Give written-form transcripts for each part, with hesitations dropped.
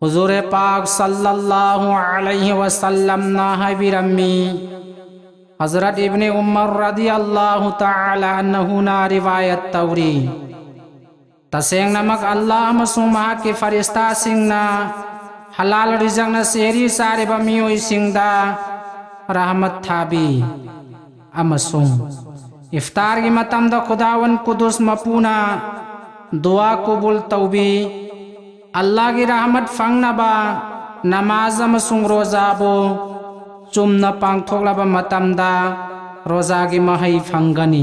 हुजूर पाक सल्लल्लाहु अलैहि वसल्लम ना बिरम्मी हज़रत इब्ने उमर रदी अल्लाह ताला अन्हु ना रिवायत तौरी तसेंग नमक अल्लाह मसुम के फरिश्ता सिंगना हलाल रिजंगना सेरी सारे बमियोई सिंगदा रहमत थाबी अमसुम इफ्तार की मतम द खुदावन कुदुस मपूना दुआ कबूल तौबी अल्लाह की रहमत फंगनबा नमाज अमसुंग रोजाबो चुमना पांगथोगलाबा मतमदा रोजा की महई फंगनी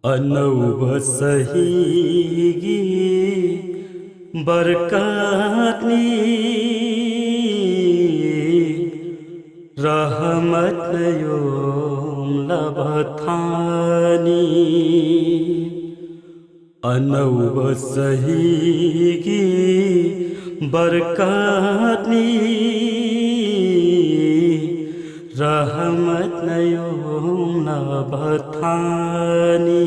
अनौब सहीगी बरकतनी रहमत योम लबथानी अनौब सहीगी बरकतनी रहमत योम लबथानी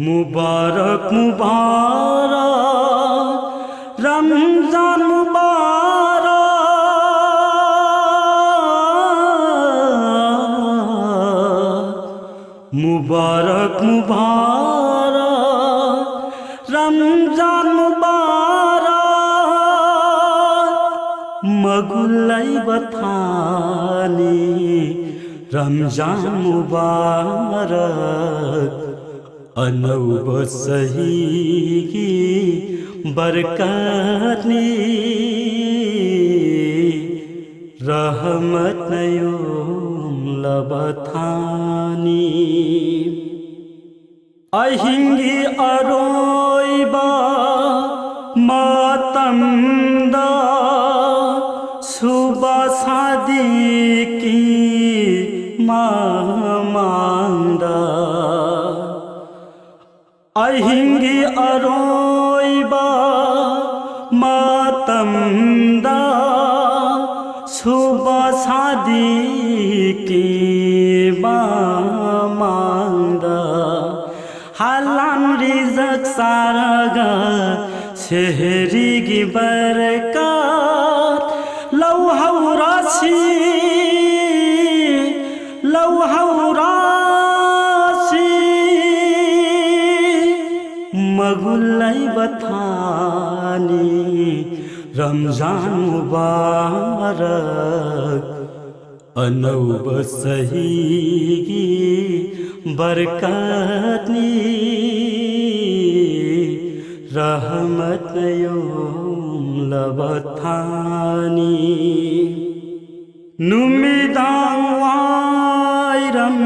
मुबारक मुबारक रमजान मुबारक मुबारक रमजान मुबारक मगुलाई बथानी रमजान मुबारक अनौब सहीगी बरकतनी रहमत योम लबथानी अहिंगी अरोइबा मातमदा सुबह सादिकी मामांदा अहिंगी अरोइबा मातमदा सुबह सादिकी मामांदा हलाल रिज़्क़ सारगा शहरी की बरकत लौहरासी मगुलाई बथानी रमजान मुबारक अनौब सहीगी बरकतनी रहमत योम लबथानी नुमिदावाइरम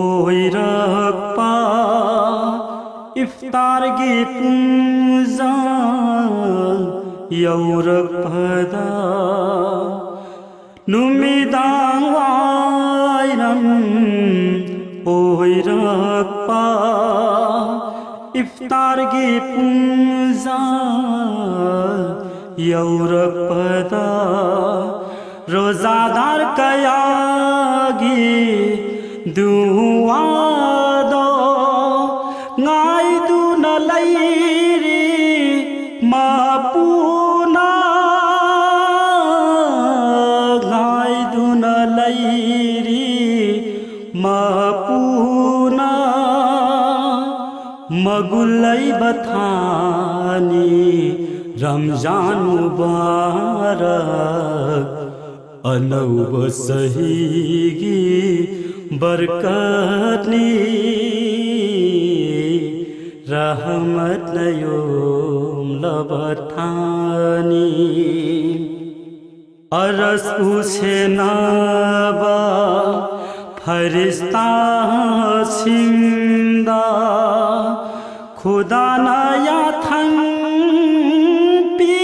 ओइरक्पा इफ्तार की पूजा यौरक पदा नुमिदावाइरम ओइरक्पा इफ्तार की पूजा यौरक पदा रोजादार कयागी दुआ दो ngai du na lairi mapuna ngai du na lairi mapuna magulai bathani Ramzan मुबारक अनौब सहीगी बरकतनी रहमत योम लबथानी अरस उसे नाबा फरिश्ता सिंदा खुदा नया थंग पी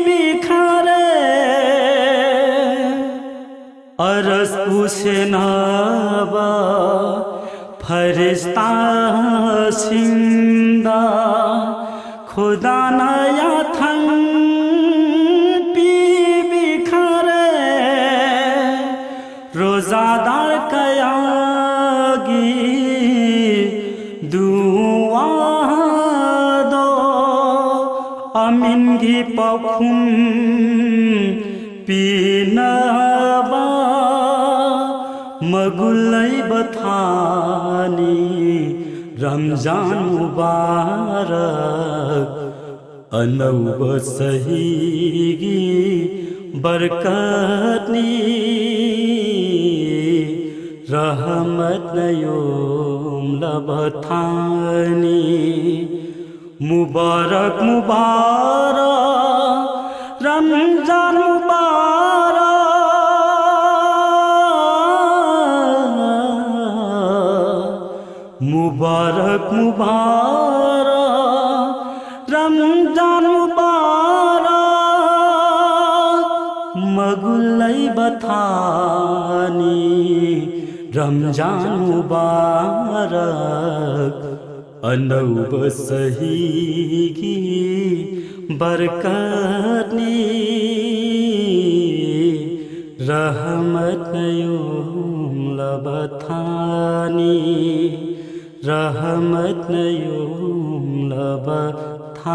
बिखरे अरस उसे नाबा फरिश्ता सिंदा खुदा नया थंग पी बिखरे रोजादार कयागी दुआ दो amingi paukhum pinaba magulai bathani Ramzan Mubarak anauba sahigi barkatni rahmat nayom labathani Mubarak Mubarak Ramzan Mubarak Mubarak Mubarak Ramzan Mubarak magulai bathani Ramzan Mubarak अनौब सहीगी बरकतनी रहमत नयोम लबथानी रहमत नयोम लबथानी